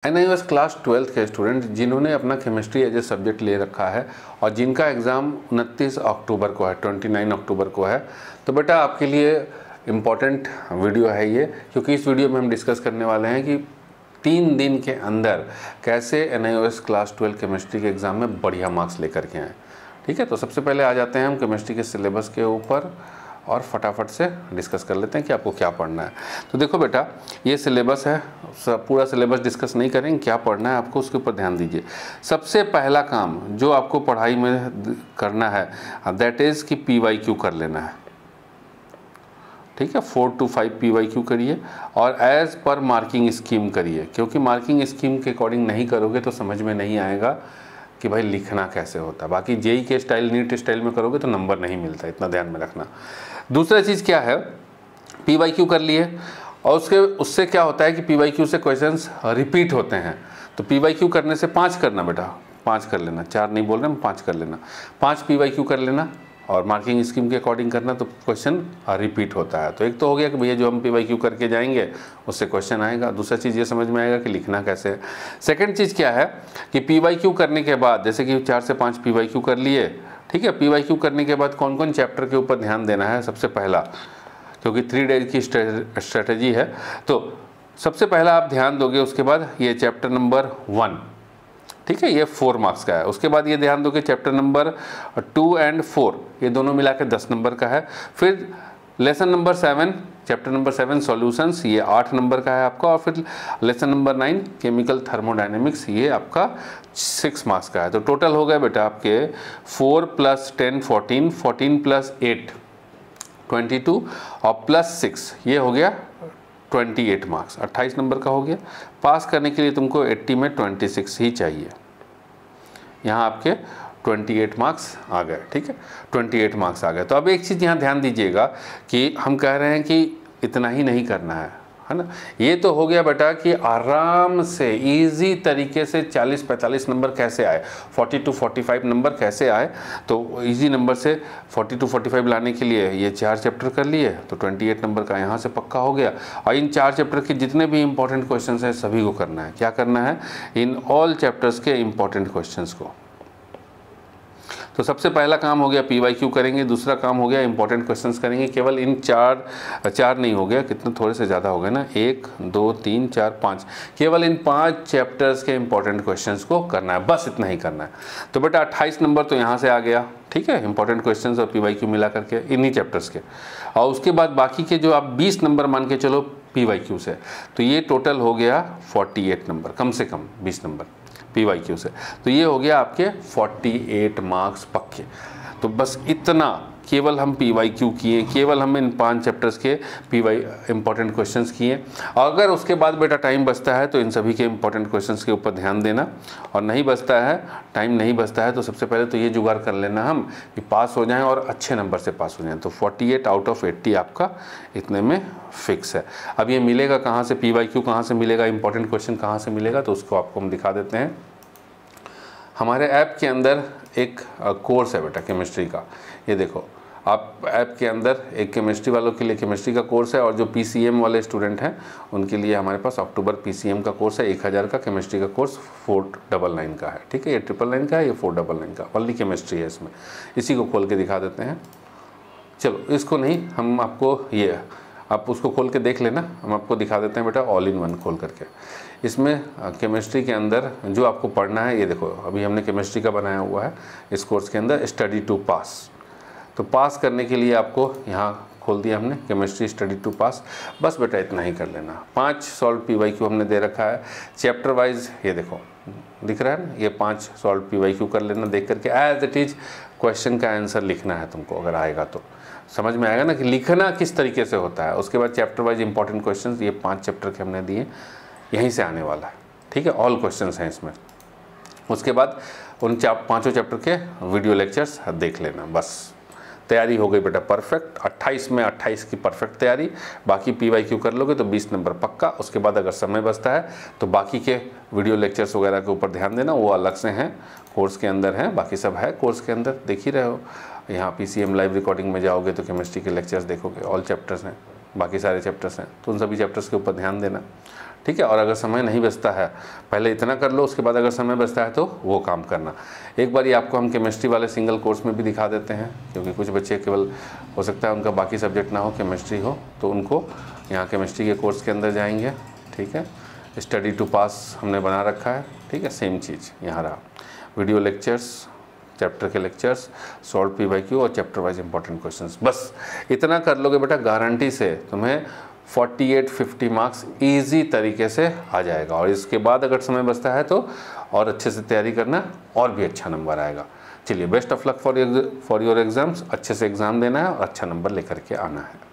NIOS class 12th के student जिन्होंने अपना केमिस्ट्री एज ए सब्जेक्ट ले रखा है और जिनका एग्ज़ाम 29 अक्टूबर को है, 29 अक्टूबर को है, तो बेटा आपके लिए इम्पॉर्टेंट वीडियो है ये, क्योंकि इस वीडियो में हम डिस्कस करने वाले हैं कि 3 दिन के अंदर कैसे NIOS क्लास 12 केमिस्ट्री के एग्ज़ाम में बढ़िया मार्क्स लेकर के आएँ। ठीक है, तो सबसे पहले आ जाते हैं हम केमिस्ट्री के सिलेबस के ऊपर और फटाफट से डिस्कस कर लेते हैं कि आपको क्या पढ़ना है। तो देखो बेटा, ये सिलेबस है, पूरा सिलेबस डिस्कस नहीं करेंगे, क्या पढ़ना है आपको उसके ऊपर ध्यान दीजिए। सबसे पहला काम जो आपको पढ़ाई में करना है दैट इज़ कि PYQ कर लेना है। ठीक है, 4 to 5 PYQ करिए और एज़ पर मार्किंग स्कीम करिए, क्योंकि मार्किंग स्कीम के अकॉर्डिंग नहीं करोगे तो समझ में नहीं आएगा कि भाई लिखना कैसे होता है। बाकी जेई के स्टाइल, नीट स्टाइल में करोगे तो नंबर नहीं मिलता, इतना ध्यान में रखना। दूसरा चीज़ क्या है, PYQ कर लिए और उससे क्या होता है कि PYQ से क्वेश्चंस रिपीट होते हैं। तो PYQ करने से 5 करना बेटा, 5 कर लेना, 4 नहीं बोल रहे हम, 5 कर लेना। 5 PYQ कर लेना और मार्किंग स्कीम के अकॉर्डिंग करना, तो क्वेश्चन रिपीट होता है। तो एक तो हो गया कि भैया जो हम PYQ करके जाएंगे उससे क्वेश्चन आएगा। दूसरा चीज़ ये समझ में आएगा कि लिखना कैसे है। सेकंड चीज़ क्या है कि PYQ करने के बाद, जैसे कि 4 से 5 PYQ कर लिए, ठीक है, PYQ करने के बाद कौन कौन चैप्टर के ऊपर ध्यान देना है सबसे पहला, क्योंकि 3 डेज की स्ट्रेटजी है। तो सबसे पहला आप ध्यान दोगे, उसके बाद ये चैप्टर नंबर 1, ठीक है, ये 4 मार्क्स का है। उसके बाद ये ध्यान दो कि चैप्टर नंबर 2 और 4 ये दोनों मिला के 10 नंबर का है। फिर lesson number 7, chapter number 7 solutions, ये 8 नंबर का है आपका। और फिर लेसन नंबर 9 केमिकल थर्मोडायनेमिक्स, ये आपका 6 मार्क्स का है। तो टोटल हो गया बेटा आपके 4 + 10 14, 14 + 8 22 और +6 ये हो गया 28 मार्क्स, 28 नंबर का हो गया। पास करने के लिए तुमको 80 में 26 ही चाहिए। यहाँ आपके 28 मार्क्स आ गए। ठीक है, 28 मार्क्स आ गए। तो अब एक चीज़ यहाँ ध्यान दीजिएगा कि हम कह रहे हैं कि इतना ही नहीं करना है ना। ये तो हो गया बेटा कि आराम से इजी तरीके से 40-45 नंबर कैसे आए, 40 to 45 नंबर कैसे आए। तो इजी नंबर से 40 to 45 लाने के लिए ये 4 चैप्टर कर लिए, तो 28 नंबर का यहाँ से पक्का हो गया। और इन 4 चैप्टर के जितने भी इंपॉर्टेंट क्वेश्चन हैं सभी को करना है। क्या करना है, इन ऑल चैप्टर्स के इंपॉर्टेंट क्वेश्चन को। तो सबसे पहला काम हो गया PYQ करेंगे, दूसरा काम हो गया इंपॉर्टेंट क्वेश्चंस करेंगे। केवल इन 4 नहीं हो गया, कितने थोड़े से ज़्यादा हो गए ना, 1 2 3 4 5, केवल इन 5 चैप्टर्स के इंपॉर्टेंट क्वेश्चंस को करना है, बस इतना ही करना है। तो बेटा 28 नंबर तो यहाँ से आ गया, ठीक है, इंपॉर्टेंट क्वेश्चंस और PYQ मिला करके इन्हीं चैप्टर्स के। और उसके बाद बाकी के जो आप 20 नंबर मान के चलो PYQ से, तो ये टोटल हो गया 48 नंबर, कम से कम 20 नंबर PYQ से। तो ये हो गया आपके 48 मार्क्स पक्के। तो बस इतना केवल हम PYQ किए, केवल हम इन 5 चैप्टर्स के इंपॉर्टेंट क्वेश्चंस किए। अगर उसके बाद बेटा टाइम बचता है तो इन सभी के इंपॉर्टेंट क्वेश्चंस के ऊपर ध्यान देना, और नहीं बचता है, टाइम नहीं बचता है, तो सबसे पहले तो ये जुगाड़ कर लेना हम कि पास हो जाएं और अच्छे नंबर से पास हो जाएं। तो 48 आउट ऑफ 80 आपका इतने में फिक्स है। अब ये मिलेगा कहाँ से, PYQ कहाँ से मिलेगा, इंपॉर्टेंट क्वेश्चन कहाँ से मिलेगा, तो उसको आपको हम दिखा देते हैं। हमारे ऐप के अंदर एक कोर्स है बेटा केमिस्ट्री का, ये देखो आप ऐप के अंदर एक केमिस्ट्री वालों के लिए केमिस्ट्री का कोर्स है, और जो PCM वाले स्टूडेंट हैं उनके लिए हमारे पास अक्टूबर PCM का कोर्स है, 1000 का केमिस्ट्री का कोर्स 499 का है। ठीक है, ये 999 का है, ये 499 का, ओनली केमिस्ट्री है इसमें। इसी को खोल के दिखा देते हैं। चलो इसको नहीं, हम आपको ये, आप उसको खोल के देख लेना, हम आपको दिखा देते हैं बेटा ऑल इन वन खोल करके। इसमें केमिस्ट्री के अंदर जो आपको पढ़ना है, ये देखो अभी हमने केमिस्ट्री का बनाया हुआ है इस कोर्स के अंदर, स्टडी टू पास। तो पास करने के लिए आपको यहाँ खोल दिया हमने केमिस्ट्री स्टडी टू पास, बस बेटा इतना ही कर लेना। 5 सॉल्व PYQ हमने दे रखा है चैप्टर वाइज, ये देखो दिख रहा है ना, ये 5 सॉल्व PYQ कर लेना, देख करके एज इट इज क्वेश्चन का आंसर लिखना है तुमको। अगर आएगा तो समझ में आएगा ना कि लिखना किस तरीके से होता है। उसके बाद चैप्टर वाइज इंपॉर्टेंट क्वेश्चन, ये 5 चैप्टर के हमने दिए, यहीं से आने वाला है। ठीक है, ऑल क्वेश्चंस हैं इसमें। उसके बाद उन 5 चैप्टर के वीडियो लेक्चर्स देख लेना, बस तैयारी हो गई बेटा परफेक्ट। 28 में 28 की परफेक्ट तैयारी। बाकी PYQ कर लोगे तो 20 नंबर पक्का। उसके बाद अगर समय बचता है तो बाकी के वीडियो लेक्चर्स वगैरह के ऊपर ध्यान देना, वो अलग से हैं, कोर्स के अंदर हैं, बाकी सब है कोर्स के अंदर, देख ही रहे हो। यहाँ PCM लाइव रिकॉर्डिंग में जाओगे तो केमिस्ट्री के लेक्चर्स देखोगे, ऑल चैप्टर्स हैं, बाकी सारे चैप्टर्स हैं, तो उन सभी चैप्टर्स के ऊपर ध्यान देना। ठीक है। और अगर समय नहीं बचता है, पहले इतना कर लो, उसके बाद अगर समय बचता है तो वो काम करना। एक बार ये आपको हम केमिस्ट्री वाले सिंगल कोर्स में भी दिखा देते हैं, क्योंकि कुछ बच्चे केवल हो सकता है उनका बाकी सब्जेक्ट ना हो, केमिस्ट्री हो, तो उनको यहाँ केमिस्ट्री के कोर्स के अंदर जाएंगे। ठीक है, स्टडी टू पास हमने बना रखा है। ठीक है, सेम चीज़ यहाँ रहा, वीडियो लेक्चर्स, चैप्टर के लेक्चर्स, सॉल्व PYQ और चैप्टर वाइज इंपॉर्टेंट क्वेश्चंस। बस इतना कर लोगे बेटा, गारंटी से तुम्हें 48-50 मार्क्स इजी तरीके से आ जाएगा। और इसके बाद अगर समय बचता है तो और अच्छे से तैयारी करना, और भी अच्छा नंबर आएगा। चलिए, best of luck for your exams. अच्छे से एग्ज़ाम देना है और अच्छा नंबर लेकर के आना है।